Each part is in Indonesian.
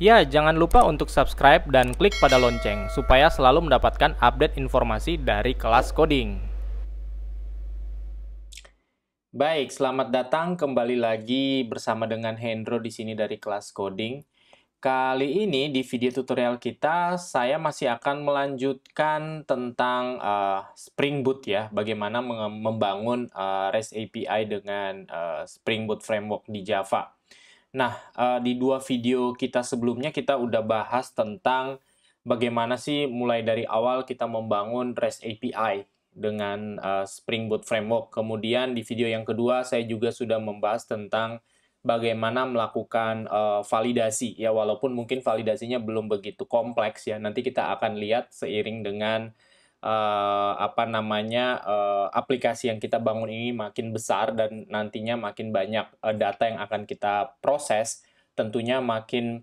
Ya, jangan lupa untuk subscribe dan klik pada lonceng supaya selalu mendapatkan update informasi dari kelas coding. Baik, selamat datang kembali lagi bersama dengan Hendro di sini dari kelas coding. Kali ini di video tutorial kita, saya masih akan melanjutkan tentang Spring Boot ya, bagaimana membangun REST API dengan Spring Boot Framework di Java. Nah, di dua video kita sebelumnya kita udah bahas tentang bagaimana sih mulai dari awal kita membangun REST API dengan Spring Boot Framework. Kemudian di video yang kedua saya juga sudah membahas tentang bagaimana melakukan validasi ya, walaupun mungkin validasinya belum begitu kompleks ya. Nanti kita akan lihat seiring dengan aplikasi yang kita bangun ini makin besar dan nantinya makin banyak data yang akan kita proses, tentunya makin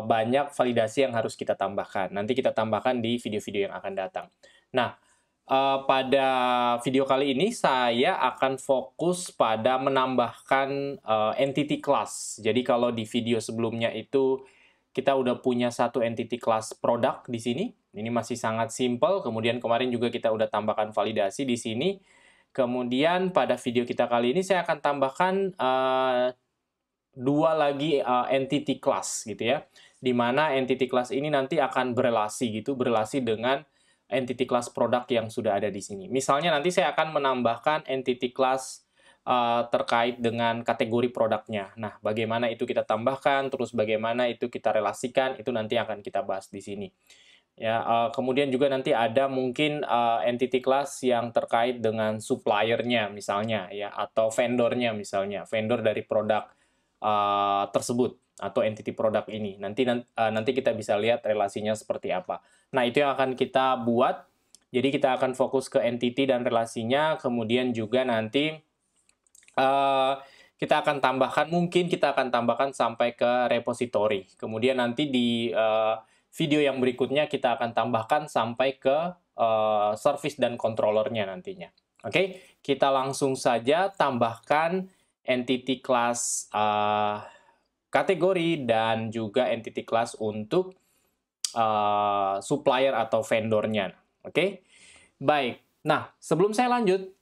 banyak validasi yang harus kita tambahkan. Nanti kita tambahkan di video-video yang akan datang. Nah, pada video kali ini saya akan fokus pada menambahkan entity class. Jadi kalau di video sebelumnya itu kita udah punya satu entity class product di sini. Ini masih sangat simple. Kemudian kemarin juga kita udah tambahkan validasi di sini. Kemudian pada video kita kali ini saya akan tambahkan dua lagi entity class gitu ya. Di mana entity class ini nanti akan berelasi dengan entity class product yang sudah ada di sini. Misalnya nanti saya akan menambahkan entity class terkait dengan kategori produknya. Nah, bagaimana itu kita tambahkan, terus bagaimana itu kita relasikan, itu nanti akan kita bahas di sini. Ya, kemudian juga nanti ada mungkin entity class yang terkait dengan suppliernya misalnya, ya, atau vendornya misalnya, vendor dari produk tersebut atau entity produk ini. Nanti kita bisa lihat relasinya seperti apa. Nah, itu yang akan kita buat. Jadi kita akan fokus ke entity dan relasinya, kemudian juga nanti kita akan tambahkan sampai ke repository. Kemudian nanti di video yang berikutnya kita akan tambahkan sampai ke service dan controllernya nantinya. Oke, kita langsung saja tambahkan entity class kategori dan juga entity class untuk supplier atau vendornya. Oke, baik. Nah, sebelum saya lanjut,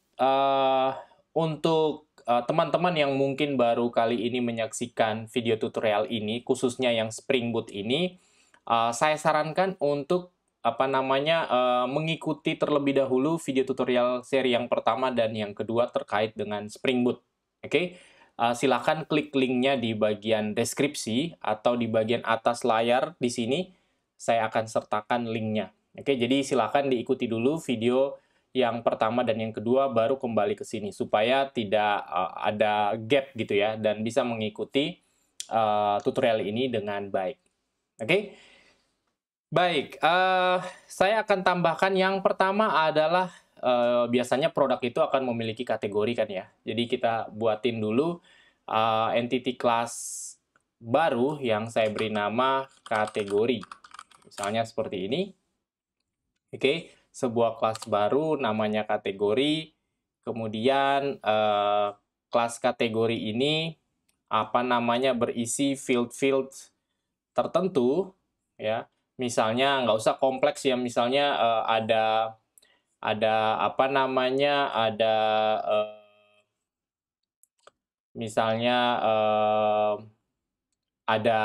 untuk teman-teman yang mungkin baru kali ini menyaksikan video tutorial ini, khususnya yang Spring Boot ini, saya sarankan untuk mengikuti terlebih dahulu video tutorial seri yang pertama dan yang kedua terkait dengan Spring Boot. Oke, silakan klik linknya di bagian deskripsi atau di bagian atas layar di sini. Saya akan sertakan linknya. Oke, jadi silakan diikuti dulu video yang pertama dan yang kedua, baru kembali ke sini supaya tidak ada gap gitu ya, dan bisa mengikuti tutorial ini dengan baik. Oke, baik. Saya akan tambahkan yang pertama adalah biasanya produk itu akan memiliki kategori kan ya. Jadi kita buatin dulu entity class baru yang saya beri nama kategori. Misalnya seperti ini. Oke, sebuah kelas baru namanya kategori. Kemudian kelas kategori ini berisi field-field tertentu ya. Misalnya nggak usah kompleks ya, misalnya ada misalnya ada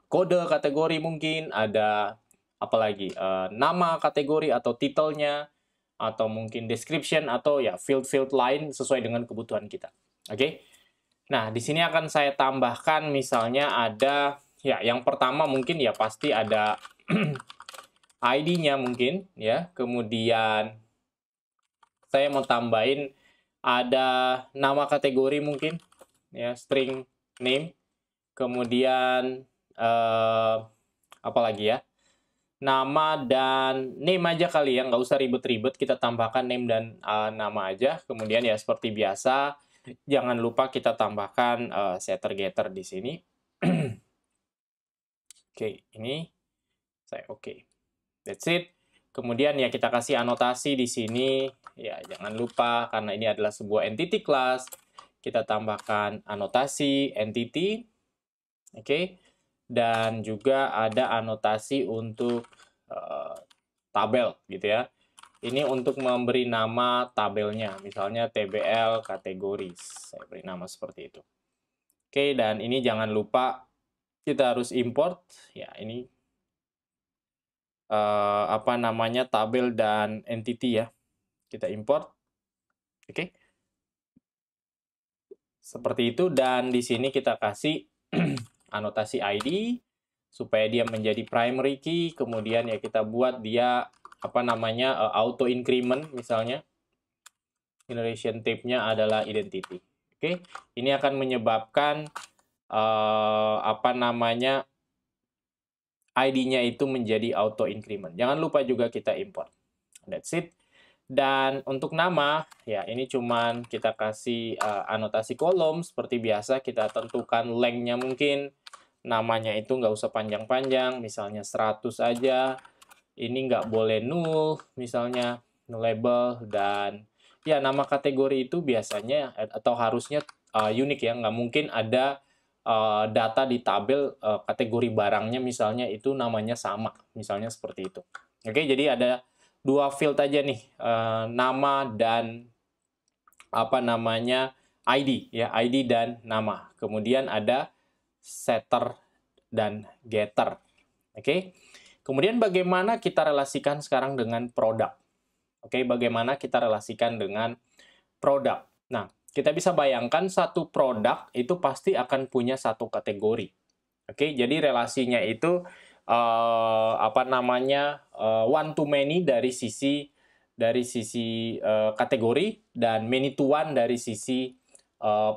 kode kategori, mungkin ada apalagi nama kategori atau titelnya, atau mungkin description, atau ya field-field lain sesuai dengan kebutuhan kita. Oke. Nah, di sini akan saya tambahkan misalnya ada ya, yang pertama mungkin ya pasti ada ID-nya mungkin ya. Kemudian saya mau tambahin ada nama kategori mungkin ya, string name. Kemudian apalagi ya, nama dan name aja kali ya, nggak usah ribet-ribet, kita tambahkan name dan nama aja. Kemudian ya seperti biasa, jangan lupa kita tambahkan setter getter di sini. Oke, ini saya oke. That's it. Kemudian ya kita kasih anotasi di sini. Ya, jangan lupa karena ini adalah sebuah entity class, kita tambahkan anotasi entity. Oke. dan juga ada anotasi untuk tabel gitu ya. Ini untuk memberi nama tabelnya, misalnya TBL kategori. Saya beri nama seperti itu. Oke, dan ini jangan lupa kita harus import. Ya, ini apa namanya, tabel dan entity ya. Kita import. Oke. Seperti itu, dan di sini kita kasih anotasi ID supaya dia menjadi primary key, kemudian ya kita buat dia apa namanya, auto increment misalnya. Generation type-nya adalah identity. Oke, ini akan menyebabkan apa namanya, ID-nya itu menjadi auto increment. Jangan lupa juga kita import. That's it. Dan untuk nama, ya ini cuman kita kasih anotasi kolom seperti biasa. Kita tentukan length-nya mungkin. Namanya itu nggak usah panjang-panjang, misalnya 100 aja. Ini nggak boleh null, misalnya label. Dan ya nama kategori itu biasanya atau harusnya unik ya. Nggak mungkin ada data di tabel kategori barangnya misalnya itu namanya sama, misalnya seperti itu. Oke, jadi ada dua field aja nih, nama dan apa namanya, ID ya, ID dan nama. Kemudian ada setter dan getter. Oke. Kemudian bagaimana kita relasikan sekarang dengan produk? Oke, bagaimana kita relasikan dengan produk? Nah, kita bisa bayangkan satu produk itu pasti akan punya satu kategori. Oke, jadi relasinya itu apa namanya, one to many dari sisi kategori, dan many to one dari sisi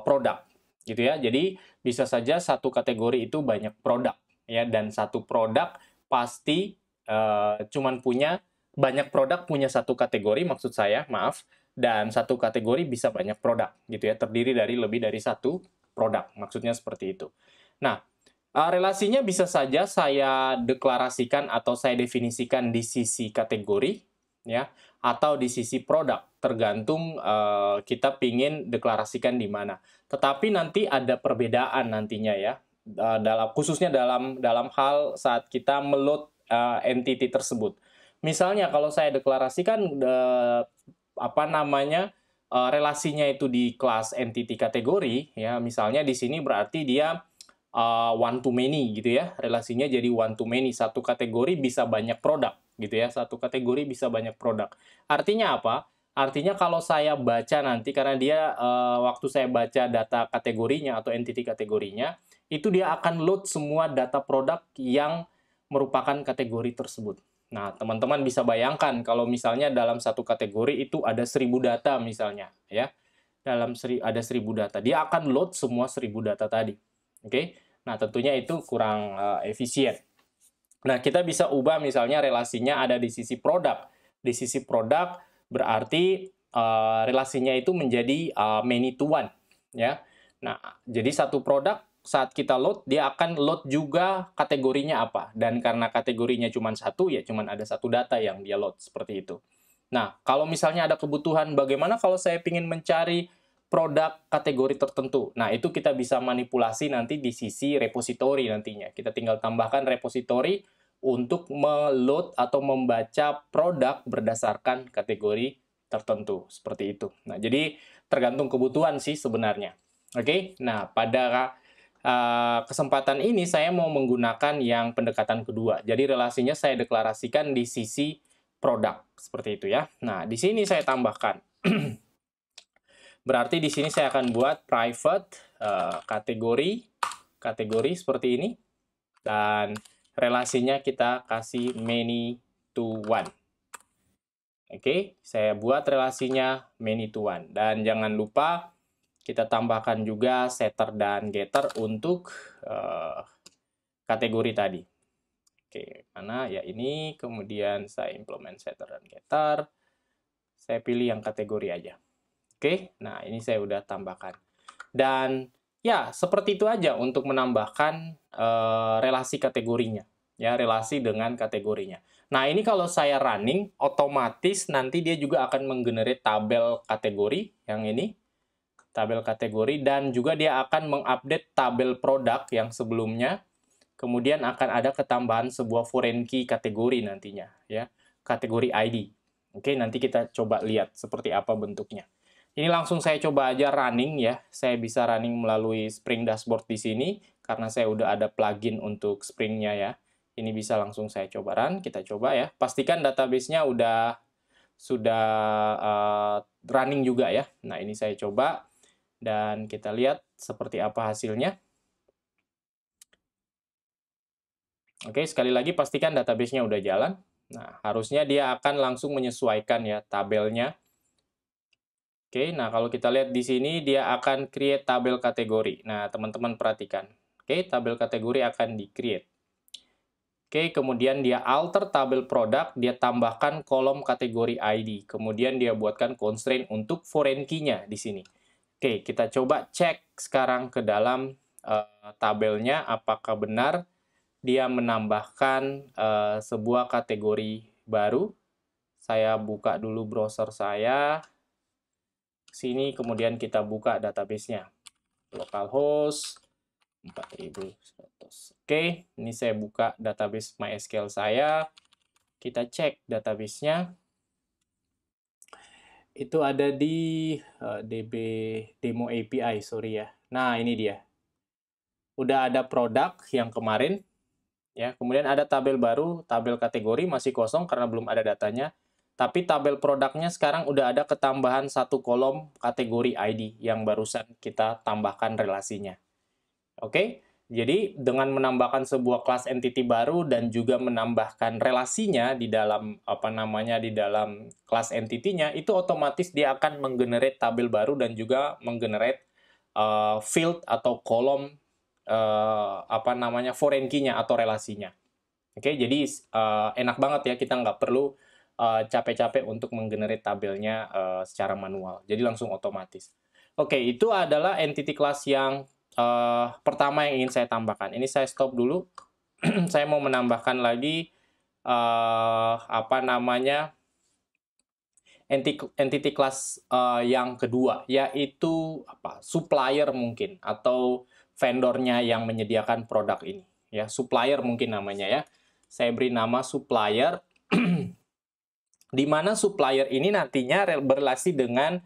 produk, gitu ya. Jadi bisa saja satu kategori itu banyak produk, ya, dan satu produk pasti cuman punya banyak produk punya satu kategori, maksud saya, maaf, dan satu kategori bisa banyak produk, gitu ya, terdiri dari lebih dari satu produk, maksudnya seperti itu. Nah, relasinya bisa saja saya deklarasikan atau saya definisikan di sisi kategori, ya, atau di sisi produk, tergantung kita pingin deklarasikan di mana. Tetapi nanti ada perbedaan nantinya ya, khususnya dalam hal saat kita meload entity tersebut. Misalnya kalau saya deklarasikan apa namanya, relasinya itu di kelas entity kategori, ya, misalnya di sini berarti dia one to many gitu ya, relasinya jadi one to many, satu kategori bisa banyak produk gitu ya, satu kategori bisa banyak produk. Artinya apa? Artinya kalau saya baca nanti, karena dia waktu saya baca data kategorinya atau entity kategorinya, itu dia akan load semua data produk yang merupakan kategori tersebut. Nah, teman-teman bisa bayangkan kalau misalnya dalam satu kategori itu ada 1000 data misalnya, ya. Ada 1000 data, dia akan load semua 1000 data tadi. Oke, nah tentunya itu kurang efisien. Nah, kita bisa ubah misalnya relasinya ada di sisi produk. Di sisi produk berarti relasinya itu menjadi many to one, ya. Nah, jadi satu produk saat kita load, dia akan load juga kategorinya apa. Dan karena kategorinya cuma satu, ya cuma ada satu data yang dia load, seperti itu. Nah, kalau misalnya ada kebutuhan, bagaimana kalau saya ingin mencari produk kategori tertentu? Nah, itu kita bisa manipulasi nanti di sisi repository nantinya. Kita tinggal tambahkan repository untuk meload atau membaca produk berdasarkan kategori tertentu, seperti itu. Nah, jadi tergantung kebutuhan sih sebenarnya. Oke, nah pada kesempatan ini saya mau menggunakan yang pendekatan kedua. Jadi relasinya saya deklarasikan di sisi produk, seperti itu ya. Nah, di sini saya tambahkan. Berarti di sini saya akan buat private kategori seperti ini, dan relasinya kita kasih many to one. Oke, saya buat relasinya many to one, dan jangan lupa kita tambahkan juga setter dan getter untuk kategori tadi. Oke, mana ya ini, kemudian saya implement setter dan getter. Saya pilih yang kategori aja. Oke, nah ini saya udah tambahkan. Dan ya, seperti itu aja untuk menambahkan relasi kategorinya. Ya, relasi dengan kategorinya. Nah, ini kalau saya running, otomatis nanti dia juga akan menggenerate tabel kategori, yang ini. Tabel kategori, dan juga dia akan mengupdate tabel produk yang sebelumnya. kemudian akan ada ketambahan sebuah foreign key kategori nantinya, ya, kategori ID. Oke, nanti kita coba lihat seperti apa bentuknya. Ini langsung saya coba aja running ya, saya bisa running melalui Spring Dashboard di sini, karena saya udah ada plugin untuk Spring-nya ya. Ini bisa langsung saya coba run, kita coba ya. Pastikan database-nya sudah running juga ya. Nah, ini saya coba, dan kita lihat seperti apa hasilnya. Oke, sekali lagi pastikan database-nya udah jalan. Nah, harusnya dia akan langsung menyesuaikan ya tabelnya. Oke, nah kalau kita lihat di sini dia akan create tabel kategori. Nah, teman-teman perhatikan. Oke, tabel kategori akan di-create. Oke, kemudian dia alter tabel produk, dia tambahkan kolom kategori ID. Kemudian dia buatkan constraint untuk foreign key-nya di sini. Oke, kita coba cek sekarang ke dalam tabelnya apakah benar dia menambahkan sebuah kategori baru. Saya buka dulu browser saya. Sini, kemudian kita buka database-nya. Localhost 4100. Oke, ini saya buka database MySQL saya. Kita cek database-nya. Itu ada di DB Demo API, sorry ya. Nah, ini dia. Udah ada produk yang kemarin. Ya, kemudian ada tabel baru, tabel kategori masih kosong karena belum ada datanya. Tapi tabel produknya sekarang udah ada ketambahan satu kolom kategori ID yang barusan kita tambahkan relasinya. Oke, jadi dengan menambahkan sebuah kelas entity baru dan juga menambahkan relasinya di dalam di dalam kelas entity-nya, itu otomatis dia akan menggenerate tabel baru dan juga menggenerate field atau kolom foreign key-nya atau relasinya. Oke, jadi enak banget ya, kita nggak perlu capek-capek untuk menggenerate tabelnya secara manual. Jadi langsung otomatis. Oke, itu adalah entity class yang pertama yang ingin saya tambahkan. Ini saya stop dulu. Saya mau menambahkan lagi entity class yang kedua, yaitu supplier mungkin atau vendornya yang menyediakan produk ini. Ya, supplier mungkin namanya ya. Saya beri nama supplier, di mana supplier ini nantinya berrelasi dengan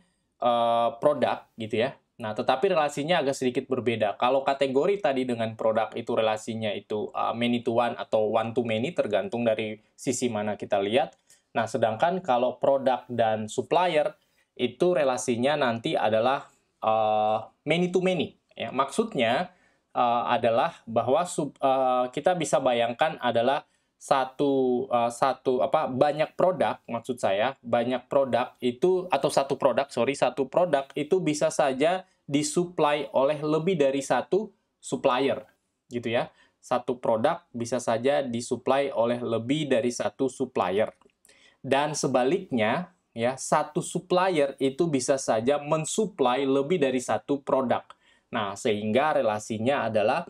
produk gitu ya. Nah, tetapi relasinya agak sedikit berbeda. Kalau kategori tadi dengan produk itu relasinya itu many to one atau one to many, tergantung dari sisi mana kita lihat. Nah, sedangkan kalau produk dan supplier itu relasinya nanti adalah many to many. Ya, maksudnya adalah bahwa kita bisa bayangkan adalah banyak produk, maksud saya banyak produk itu atau satu produk itu bisa saja disuplai oleh lebih dari satu supplier gitu ya. Satu produk bisa saja disuplai oleh lebih dari satu supplier, dan sebaliknya ya, satu supplier itu bisa saja mensuplai lebih dari satu produk. Nah, sehingga relasinya adalah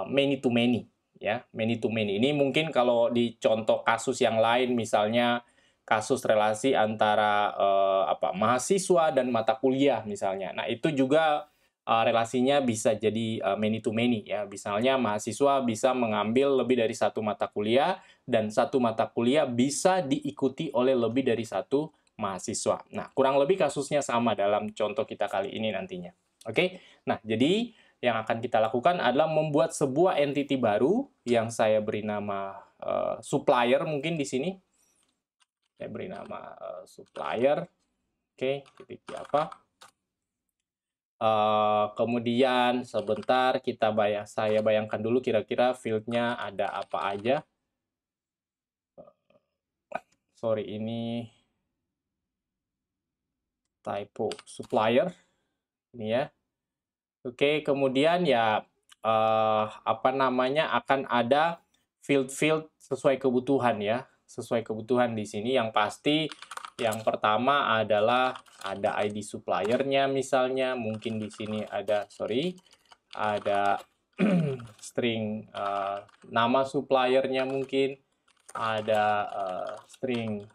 many to many ya, many to many. Ini mungkin kalau di contoh kasus yang lain, misalnya kasus relasi antara mahasiswa dan mata kuliah misalnya. Nah, itu juga relasinya bisa jadi many to many ya. Misalnya mahasiswa bisa mengambil lebih dari satu mata kuliah, dan satu mata kuliah bisa diikuti oleh lebih dari satu mahasiswa. Nah, kurang lebih kasusnya sama dalam contoh kita kali ini nantinya. Oke, nah jadi yang akan kita lakukan adalah membuat sebuah entity baru yang saya beri nama supplier mungkin di sini. Saya beri nama supplier. Oke, titik apa? Kemudian sebentar saya bayangkan dulu kira-kira field-nya ada apa aja. Sorry, ini typo supplier ini ya. Oke, kemudian ya akan ada field-field sesuai kebutuhan ya, sesuai kebutuhan di sini. Yang pasti yang pertama adalah ada ID suppliernya misalnya, mungkin di sini ada string nama suppliernya, mungkin ada string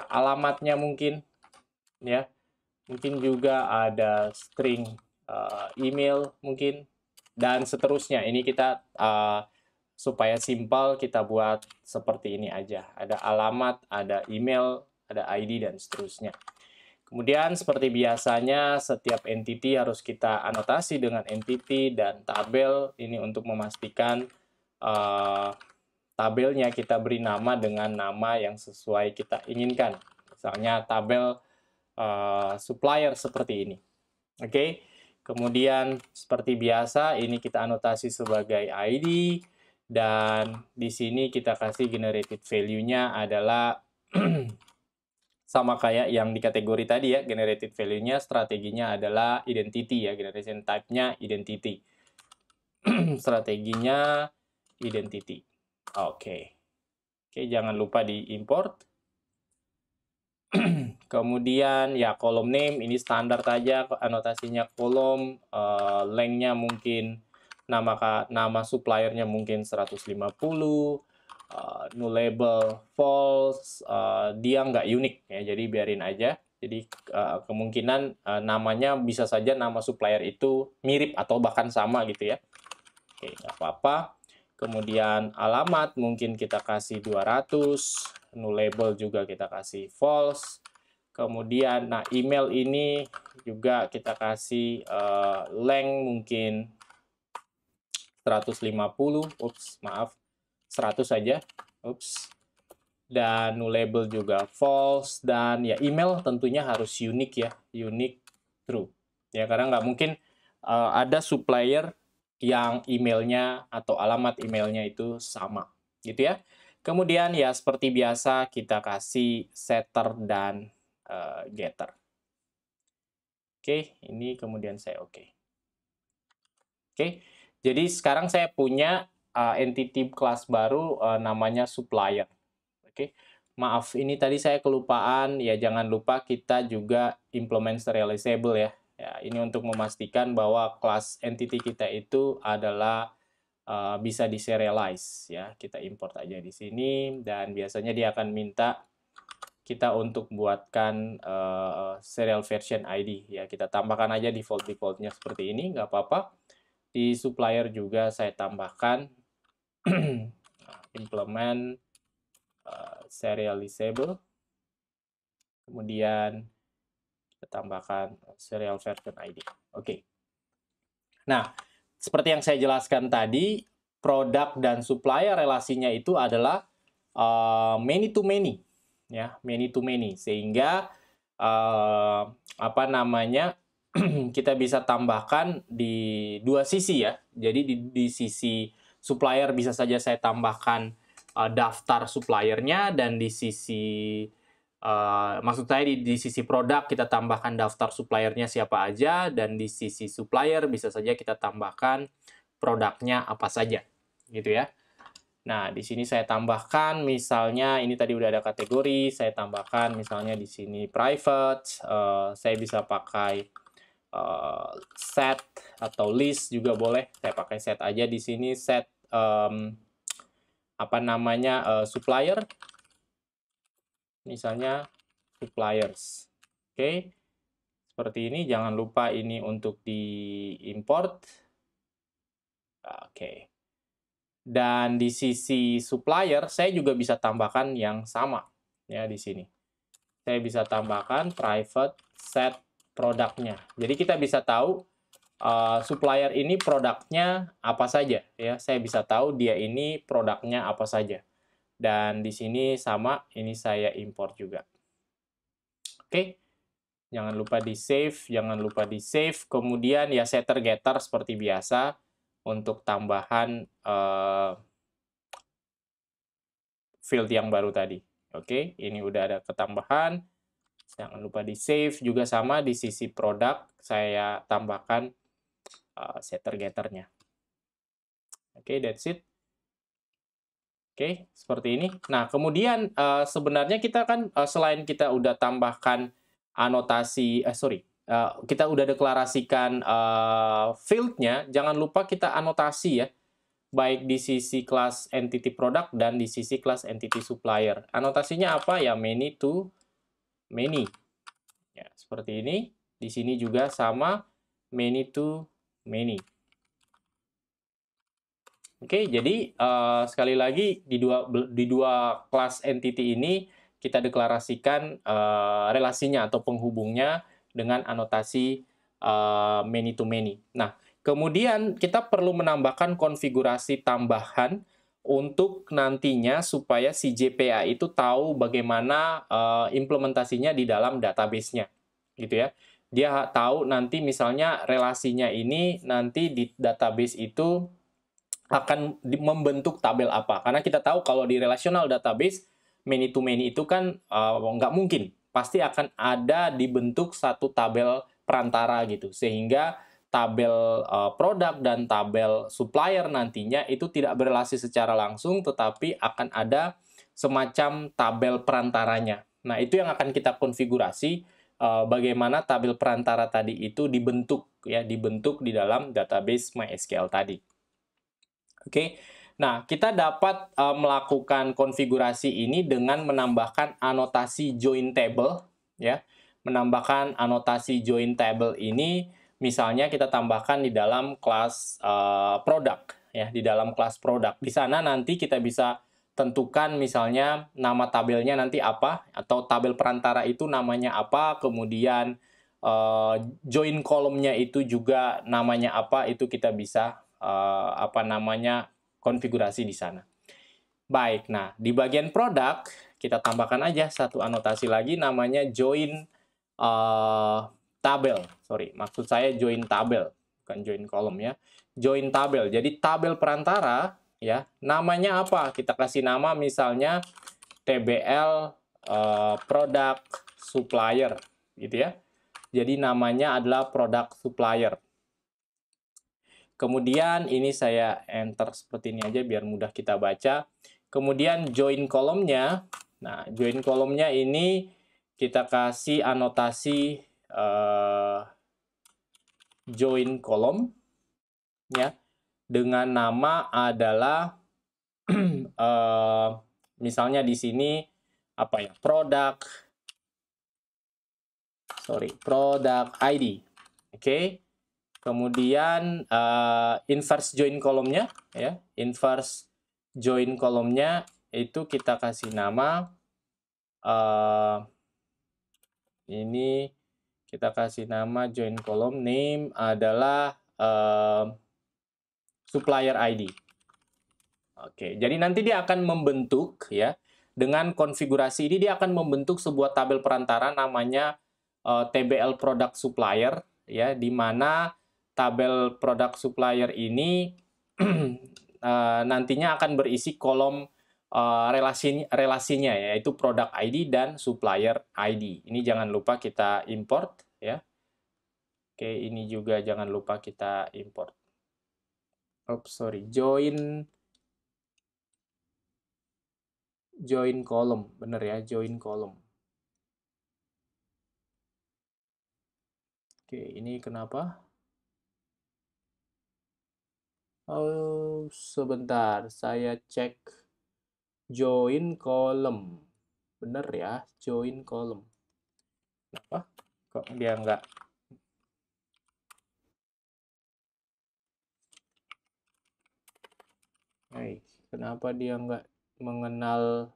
alamatnya mungkin ya. Mungkin juga ada string email mungkin dan seterusnya. Ini kita supaya simpel kita buat seperti ini aja. Ada alamat, ada email, ada ID, dan seterusnya. Kemudian seperti biasanya setiap entity harus kita anotasi dengan entity dan tabel. Ini untuk memastikan tabelnya kita beri nama dengan nama yang sesuai kita inginkan. Misalnya tabel supplier seperti ini. Oke. Kemudian seperti biasa ini kita anotasi sebagai ID dan di sini kita kasih generated value-nya adalah sama kayak yang di kategori tadi ya, generated value-nya strateginya adalah identity ya, generation type-nya identity. Strateginya identity. Oke. Oke, jangan lupa di import. Kemudian ya kolom name ini standar aja anotasinya kolom, length-nya mungkin nama suppliernya mungkin 150, null label false, dia nggak unik ya, jadi biarin aja. Jadi kemungkinan namanya bisa saja nama supplier itu mirip atau bahkan sama gitu ya. Oke, nggak apa-apa. Kemudian alamat mungkin kita kasih 200, null label juga kita kasih false. Kemudian, nah email ini juga kita kasih length mungkin 150, maaf, 100 saja, dan null label juga false, dan ya email tentunya harus unique ya, unique true. Ya karena nggak mungkin ada supplier yang emailnya atau alamat emailnya itu sama, gitu ya. Kemudian ya seperti biasa kita kasih setter dan getter. Oke, ini kemudian saya oke. Oke, jadi sekarang saya punya entity kelas baru namanya supplier. Oke, maaf ini tadi saya kelupaan ya, jangan lupa kita juga implement serializable ya. Ya, ini untuk memastikan bahwa kelas entity kita itu adalah bisa diserialize ya. Kita import aja di sini dan biasanya dia akan minta kita untuk buatkan serial version ID ya, kita tambahkan aja default-defaultnya seperti ini, nggak apa-apa. Di supplier juga saya tambahkan implement serializable, kemudian kita tambahkan serial version ID. Oke. Nah, seperti yang saya jelaskan tadi, produk dan supplier relasinya itu adalah many to many ya, many to many, sehingga apa namanya kita bisa tambahkan di dua sisi ya. Jadi di sisi supplier bisa saja saya tambahkan daftar suppliernya, dan di sisi maksud saya di sisi produk kita tambahkan daftar suppliernya siapa aja, dan di sisi supplier bisa saja kita tambahkan produknya apa saja, gitu ya. Nah, di sini saya tambahkan misalnya ini tadi udah ada kategori, saya tambahkan misalnya di sini private, saya bisa pakai set atau list juga boleh. Saya pakai set aja di sini, set apa namanya supplier. Misalnya suppliers. Oke. Seperti ini, jangan lupa ini untuk di-import. Oke. Dan di sisi supplier, saya juga bisa tambahkan yang sama ya di sini. Saya bisa tambahkan private set produknya. Jadi kita bisa tahu supplier ini produknya apa saja ya. Saya bisa tahu dia ini produknya apa saja. Dan di sini sama, ini saya import juga. Oke. Jangan lupa di save, jangan lupa di save. Kemudian ya setter getter seperti biasa untuk tambahan field yang baru tadi. Oke, ini udah ada ketambahan. Jangan lupa di save juga sama di sisi produk saya tambahkan setter getternya. Oke, that's it. Oke, seperti ini. Nah, kemudian sebenarnya kita kan selain kita udah tambahkan anotasi, kita udah deklarasikan field-nya, jangan lupa kita anotasi ya, baik di sisi kelas entity product dan di sisi kelas entity supplier. Anotasinya apa ya? Many to many. Ya, seperti ini. Di sini juga sama, many to many. Oke, jadi sekali lagi di dua kelas entity ini kita deklarasikan relasinya atau penghubungnya dengan anotasi many to many. Nah, kemudian kita perlu menambahkan konfigurasi tambahan untuk nantinya supaya si JPA itu tahu bagaimana implementasinya di dalam database-nya, gitu ya. Dia tahu nanti misalnya relasinya ini nanti di database itu akan membentuk tabel apa. Karena kita tahu kalau di relational database, many to many itu kan nggak mungkin. Pasti akan ada dibentuk satu tabel perantara gitu. Sehingga tabel produk dan tabel supplier nantinya itu tidak berrelasi secara langsung, tetapi akan ada semacam tabel perantaranya. Nah, itu yang akan kita konfigurasi bagaimana tabel perantara tadi itu dibentuk ya, dibentuk di dalam database MySQL tadi. Oke, nah kita dapat melakukan konfigurasi ini dengan menambahkan anotasi join table, ya. Menambahkan anotasi join table ini, misalnya kita tambahkan di dalam kelas product, ya, di dalam kelas product. Di sana nanti kita bisa tentukan misalnya nama tabelnya nanti apa, atau tabel perantara itu namanya apa, kemudian join kolomnya itu juga namanya apa, itu kita bisa apa namanya konfigurasi di sana. Baik, nah di bagian produk kita tambahkan aja satu anotasi lagi namanya join tabel. Sorry, maksud saya join tabel, bukan join kolom ya. Join tabel. Jadi tabel perantara ya, namanya apa? Kita kasih nama misalnya TBL product supplier gitu ya. Jadi namanya adalah product supplier. Kemudian ini saya enter seperti ini aja biar mudah kita baca. Kemudian join kolomnya. Nah, join kolomnya ini kita kasih anotasi join kolom ya dengan nama adalah misalnya di sini apa ya? Product ID. Oke. Kemudian inverse join kolomnya ya, inverse join kolomnya itu kita kasih nama ini kita kasih nama join kolom name adalah supplier ID. Oke, jadi nanti dia akan membentuk ya dengan konfigurasi ini dia akan membentuk sebuah tabel perantara namanya TBL product supplier ya, di mana tabel product supplier ini nantinya akan berisi kolom relasinya yaitu product ID dan supplier ID. Ini jangan lupa kita import ya. Oke, ini juga jangan lupa kita import. Oops, sorry, join column, bener ya, join column. Oke, ini kenapa? Oh, sebentar, saya cek join column. Bener ya, join column. Kenapa? Kok dia nggak? Kenapa dia nggak mengenal?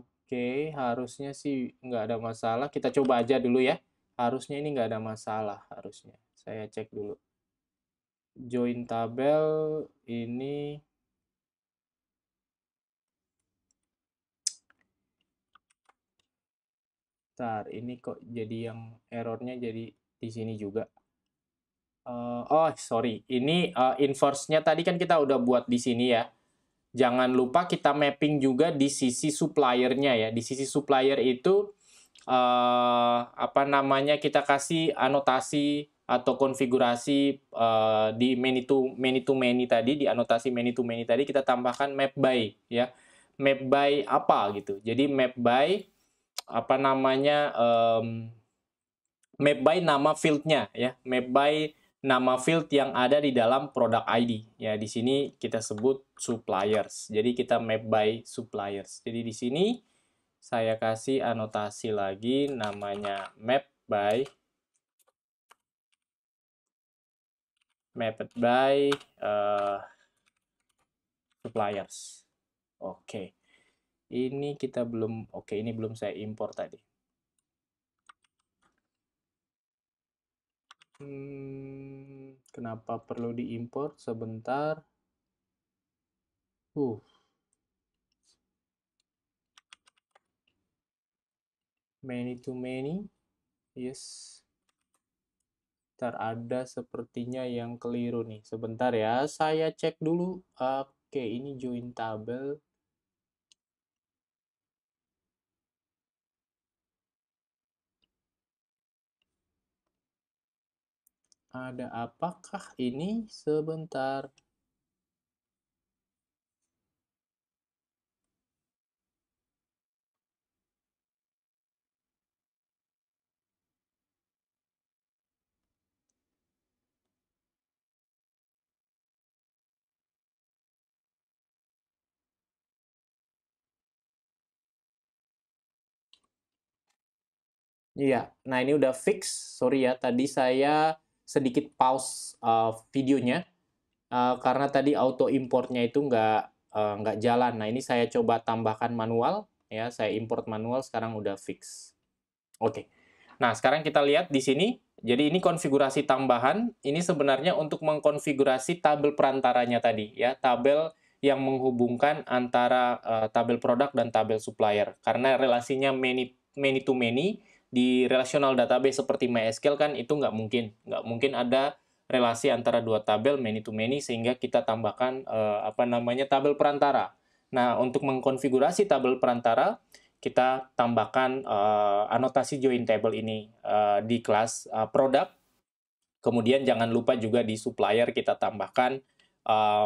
Oke, harusnya sih nggak ada masalah. Kita coba aja dulu ya. Harusnya ini nggak ada masalah, harusnya. Saya cek dulu. Join tabel ini bentar, ini kok jadi yang errornya jadi di sini juga. Oh, sorry. Ini inverse-nya tadi kan kita udah buat di sini ya. Jangan lupa kita mapping juga di sisi supplier-nya ya. Di sisi supplier itu apa namanya kita kasih anotasi atau konfigurasi di many to many tadi, di anotasi many to many tadi kita tambahkan map by ya. Map by apa gitu. Jadi map by apa namanya map by nama field-nya ya. Map by nama field yang ada di dalam product ID. Ya, di sini kita sebut suppliers. Jadi kita map by suppliers. Jadi di sini saya kasih anotasi lagi namanya map by mapped by suppliers. Oke. Ini kita belum, oke, ini belum saya import tadi. Kenapa perlu diimport? Sebentar. Many to many. Yes. Ntar ada sepertinya yang keliru nih. Sebentar ya, saya cek dulu. Oke, ini join tabel. Ada apakah ini? Sebentar. Iya, nah ini udah fix. Sorry ya, tadi saya sedikit pause videonya karena tadi auto importnya itu nggak jalan. Nah ini saya coba tambahkan manual, ya saya import manual, sekarang udah fix. Oke, nah sekarang kita lihat di sini. Jadi ini konfigurasi tambahan. Ini sebenarnya untuk mengkonfigurasi tabel perantaranya tadi, ya tabel yang menghubungkan antara tabel produk dan tabel supplier. Karena relasinya many to many di relational database seperti MySQL kan itu nggak mungkin ada relasi antara dua tabel many to many sehingga kita tambahkan tabel perantara. Nah untuk mengkonfigurasi tabel perantara kita tambahkan anotasi join table ini di kelas product. Kemudian jangan lupa juga di supplier kita tambahkan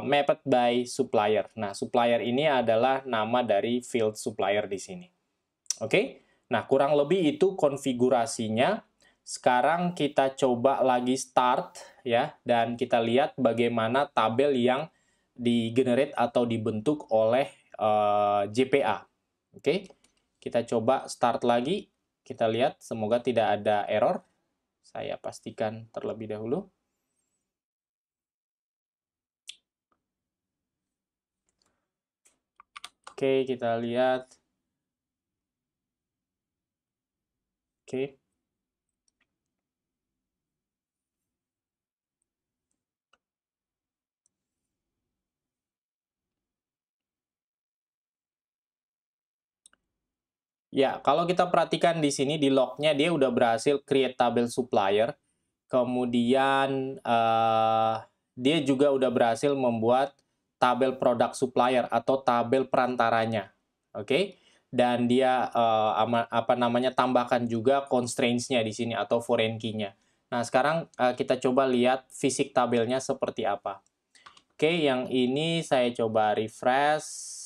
mapped by supplier. Nah, supplier ini adalah nama dari field supplier di sini. Oke? Nah, kurang lebih itu konfigurasinya. Sekarang kita coba lagi start ya dan kita lihat bagaimana tabel yang di-generate atau dibentuk oleh JPA. Oke? Kita coba start lagi. Kita lihat, semoga tidak ada error. Saya pastikan terlebih dahulu. Oke, kita lihat. Oke. Ya, kalau kita perhatikan di sini di lognya dia udah berhasil create tabel supplier. Kemudian dia juga udah berhasil membuat tabel produk supplier atau tabel perantaranya. Oke? Dan dia tambahkan juga constraints-nya di sini atau foreign key-nya. Nah, sekarang kita coba lihat fisik tabelnya seperti apa. Oke, yang ini saya coba refresh.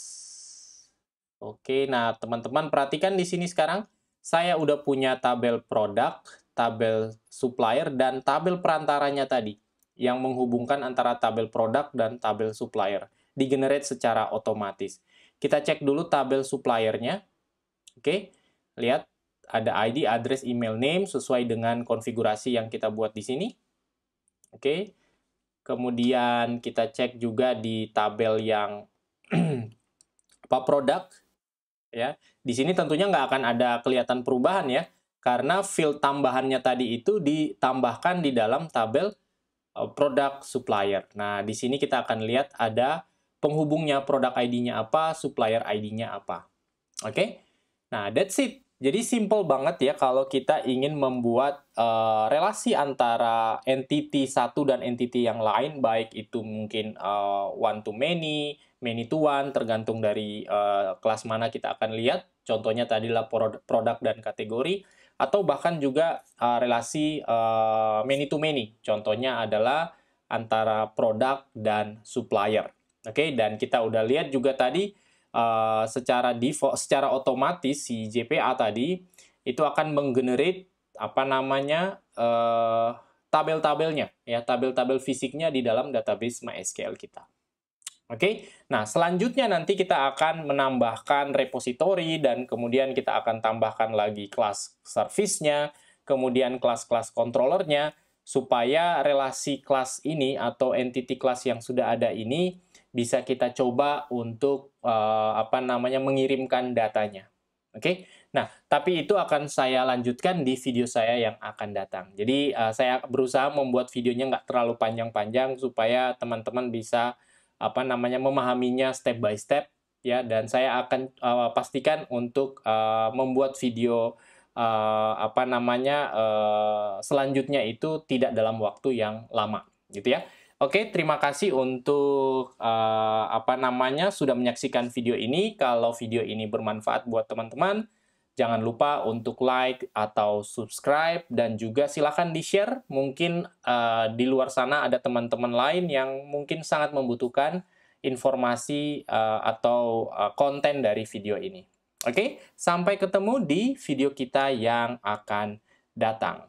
Oke, nah teman-teman perhatikan di sini sekarang saya udah punya tabel produk, tabel supplier, dan tabel perantaranya tadi yang menghubungkan antara tabel produk dan tabel supplier. Di-generate secara otomatis. Kita cek dulu tabel suppliernya. Oke, lihat ada ID, address, email, name sesuai dengan konfigurasi yang kita buat di sini. Oke, kemudian kita cek juga di tabel yang produk. Ya, di sini tentunya nggak akan ada kelihatan perubahan ya, karena field tambahannya tadi itu ditambahkan di dalam tabel produk supplier. Nah, di sini kita akan lihat ada penghubungnya, produk ID-nya apa, supplier ID-nya apa. Oke? Nah, that's it. Jadi simple banget ya kalau kita ingin membuat relasi antara entity satu dan entity yang lain, baik itu mungkin one to many, many to one, tergantung dari kelas mana kita akan lihat. Contohnya tadilah produk dan kategori, atau bahkan juga relasi many to many. Contohnya adalah antara produk dan supplier. Oke, dan kita udah lihat juga tadi secara default, secara otomatis si JPA tadi itu akan menggenerate tabel-tabelnya ya, tabel-tabel fisiknya di dalam database MySQL kita. Oke, nah selanjutnya nanti kita akan menambahkan repository dan kemudian kita akan tambahkan lagi kelas service-nya, kemudian kelas-kelas controllernya, supaya relasi kelas ini atau entity kelas yang sudah ada ini bisa kita coba untuk mengirimkan datanya. Oke. Nah, tapi itu akan saya lanjutkan di video saya yang akan datang. Jadi, saya berusaha membuat videonya nggak terlalu panjang-panjang supaya teman-teman bisa memahaminya step by step ya, dan saya akan pastikan untuk membuat video selanjutnya itu tidak dalam waktu yang lama, gitu ya. Oke, terima kasih untuk sudah menyaksikan video ini. Kalau video ini bermanfaat buat teman-teman, jangan lupa untuk like atau subscribe dan juga silakan di-share. Mungkin di luar sana ada teman-teman lain yang mungkin sangat membutuhkan informasi atau konten dari video ini. Oke, sampai ketemu di video kita yang akan datang.